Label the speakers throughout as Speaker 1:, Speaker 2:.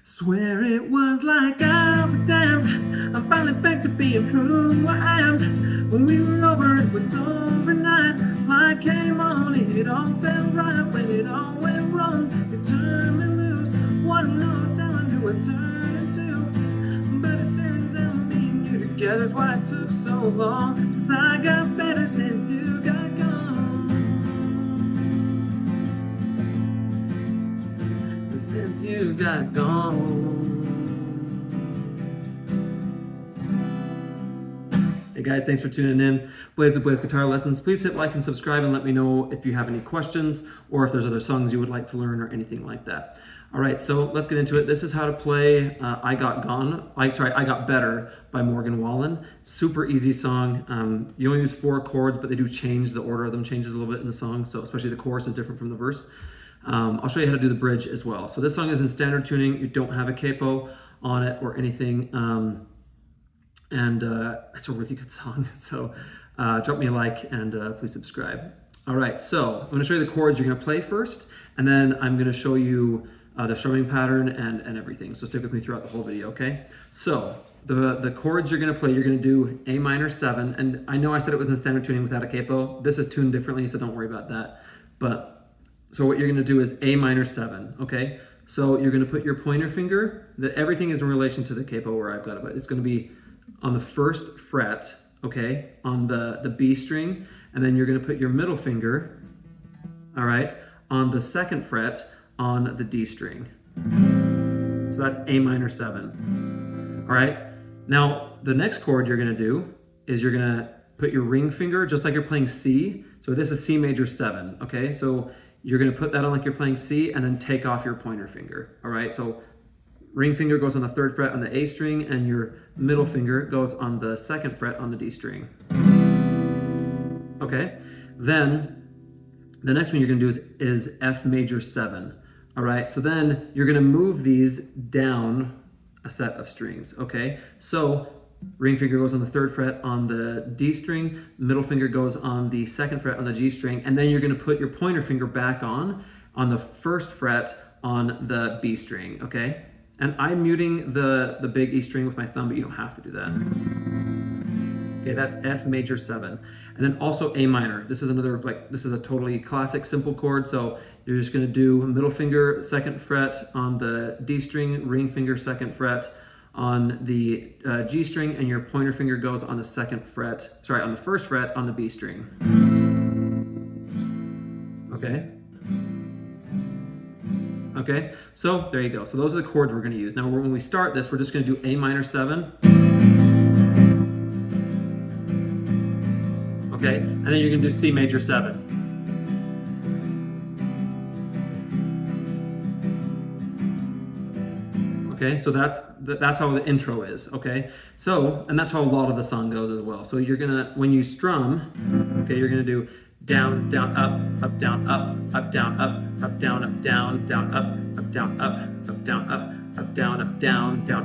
Speaker 1: Swear it was like I was damned. I'm finally back to being who I am. When we were over, it was overnight. Light came on, it all felt right. When it all went wrong, it turned me loose. What no telling who I turned into. But it turns out me and you together's why it took so long. 'Cause I got better since you got gone. Since you got gone. Hey guys, thanks for tuning in. Blaze of Blaze Guitar Lessons. Please hit like and subscribe and let me know if you have any questions or if there's other songs you would like to learn or anything like that. All right, so let's get into it. This is how to play I Got Better by Morgan Wallen. Super easy song. You only use 4 chords, but they do change, the order of them changes a little bit in the song, so especially the chorus is different from the verse. I'll show you how to do the bridge as well. So this song is in standard tuning. You don't have a capo on it or anything. It's a really good song. So drop me a like and please subscribe. All right, so I'm gonna show you the chords you're gonna play first, and then I'm gonna show you the strumming pattern and everything. So stick with me throughout the whole video, okay? So the chords you're gonna play, you're gonna do Am7, and I know I said it was in standard tuning without a capo. This is tuned differently, so don't worry about that. So what you're gonna do is Am7, okay? So you're gonna put your pointer finger, everything is in relation to the capo where I've got it, but it's gonna be on the 1st fret, okay, on the B string, and then you're gonna put your middle finger, all right, on the 2nd fret on the D string. So that's Am7, all right? Now, the next chord you're gonna do is you're gonna put your ring finger, just like you're playing C. So this is C major 7, okay? So you're gonna put that on like you're playing C and then take off your pointer finger, all right? So ring finger goes on the 3rd fret on the A string and your middle finger goes on the 2nd fret on the D string. Okay, then the next one you're gonna do is F major 7, all right? So then you're gonna move these down a set of strings, okay? So ring finger goes on the 3rd fret on the D string, middle finger goes on the 2nd fret on the G string, and then you're gonna put your pointer finger back on the 1st fret on the B string, okay? And I'm muting the big E string with my thumb, but you don't have to do that. Okay, that's F major 7. And then also A minor. This is another, this is a totally classic simple chord, so you're just gonna do middle finger, 2nd fret on the D string, ring finger, 2nd fret on the G string, and your pointer finger goes on the 1st fret on the B string. Okay? Okay, so there you go. So those are the chords we're gonna use. Now when we start this, we're just gonna do Am7. Okay, and then you're gonna do C major 7. Okay, so that's how the intro is, okay? So, and that's how a lot of the song goes as well. So you're gonna, when you strum, okay, you're gonna do down, down, up, down, up, down, up, down, up, down, down, up, down, up, down, up, down, up, down, down,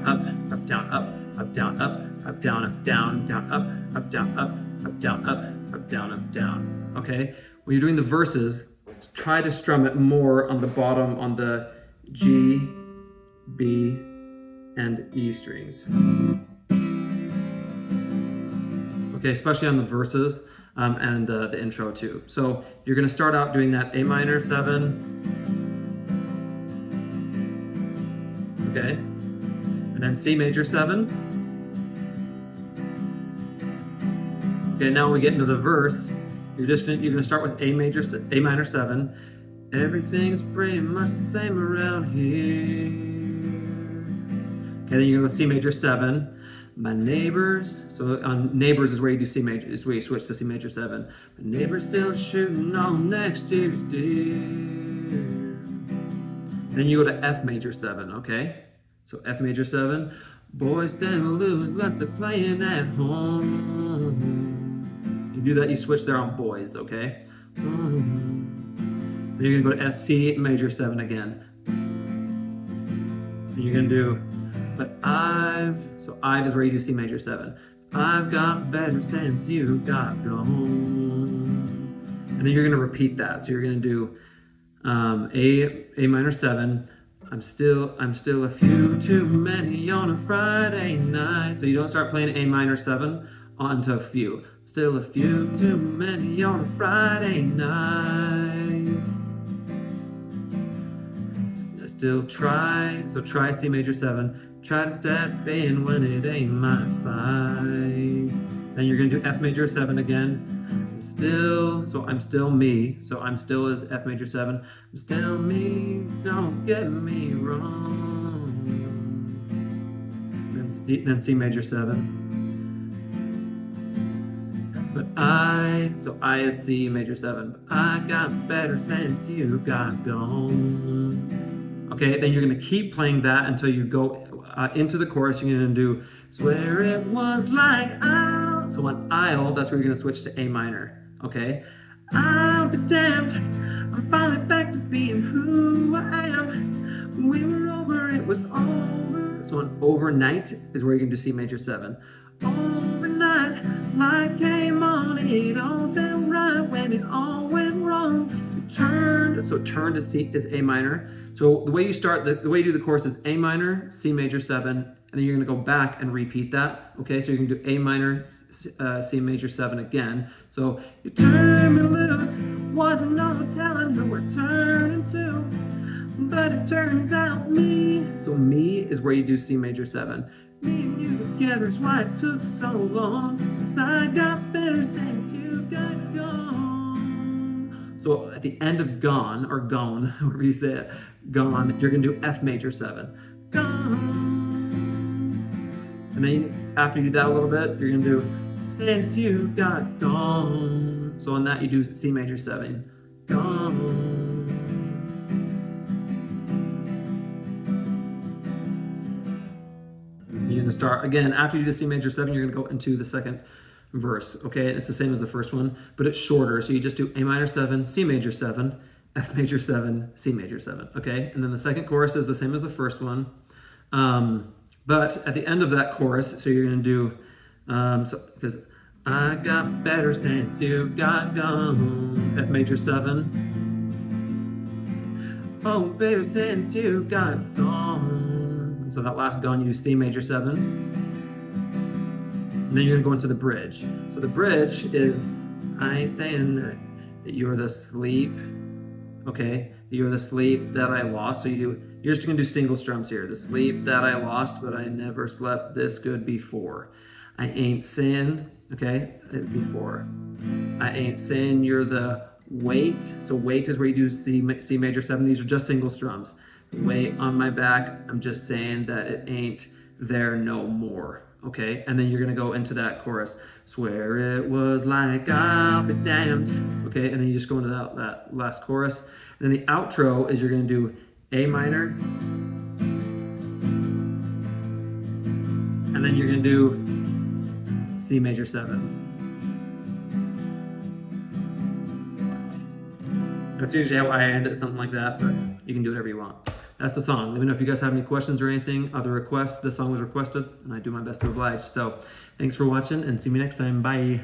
Speaker 1: up, down, up, down, up, down, up, down, down, up, down, up, down, up, down, up, down. Okay? When you're doing the verses, try to strum it more on the bottom on the G, B, and E strings. Okay, especially on the verses and the intro too. So you're gonna start out doing that Am7, okay, and then C major 7. Okay, now we get into the verse. You're gonna start with A minor 7. Everything's pretty much the same around here. Okay, then you're gonna go C major 7. My neighbors, so on neighbors is where you do C major, is where you switch to C major 7. My neighbors still shooting on next year's deer. Then you go to F major 7, okay? So F major 7. Boys tend to lose unless they're playing at home. You do that, you switch there on boys, okay? Then you're gonna go to F, C major 7 again. And you're gonna do, but so I've is where you do C major 7. I've got better since you got gone. And then you're gonna repeat that. So you're gonna do A minor 7, I'm still a few too many on a Friday night. So you don't start playing A minor 7 onto a few. Still a few too many on a Friday night. Still try, so try C major 7. Try to step in when it ain't my fight. Then you're gonna do F major 7 again. I'm still me. So I'm still is F major 7. I'm still me, don't get me wrong. Then C major 7. But I is C major 7. But I got better since you got gone. Okay, then you're gonna keep playing that until you go into the chorus. You're gonna do swear it was like I'll. So on I'll, that's where you're gonna switch to A minor. Okay, I'll be damned. I'm finally back to being who I am. We were over, it was over. So on overnight is where you're gonna do C major 7. Overnight, light came on, it all felt right when it all went wrong. You turned, so turn to C is A minor. So the way you start, the way you do the chorus is A minor, C major 7, and then you're gonna go back and repeat that. Okay, so you can do A minor, C major 7 again. So you turn me loose, wasn't no telling who we're turning to, but it turns out me. So me is where you do C major 7. Me and you together's why it took so long. 'Cause I got better since you got gone. So at the end of gone, or gone, however you say it, gone, you're gonna do F major 7. Gone. And then after you do that a little bit, you're gonna do since you got gone. So on that you do C major 7. Gone. You're gonna start again after you do the C major 7. You're gonna go into the second verse. Okay, it's the same as the first one, but it's shorter. So you just do A minor 7, C major 7, F major 7, C major 7. Okay, and then the second chorus is the same as the first one, but at the end of that chorus, so you're gonna do because I got better since you got gone. F major 7. Oh, better since you got gone. So that last gone, you do C major 7. And then you're gonna go into the bridge. So the bridge is, I ain't saying that you're the sleep, okay? You're the sleep that I lost. So you're just gonna do single strums here. The sleep that I lost, but I never slept this good before. I ain't saying, okay, before. I ain't saying you're the weight. So weight is where you do C major 7. These are just single strums. Weight on my back, I'm just saying that it ain't there no more. Okay, and then you're gonna go into that chorus. Swear it was like I'll be damned. Okay, and then you just go into that last chorus. And then the outro is you're gonna do A minor. And then you're gonna do C major 7. That's usually how I end it, something like that, but you can do whatever you want. That's the song. Let me know if you guys have any questions or anything, other requests. This song was requested, and I do my best to oblige. So thanks for watching, and see me next time. Bye.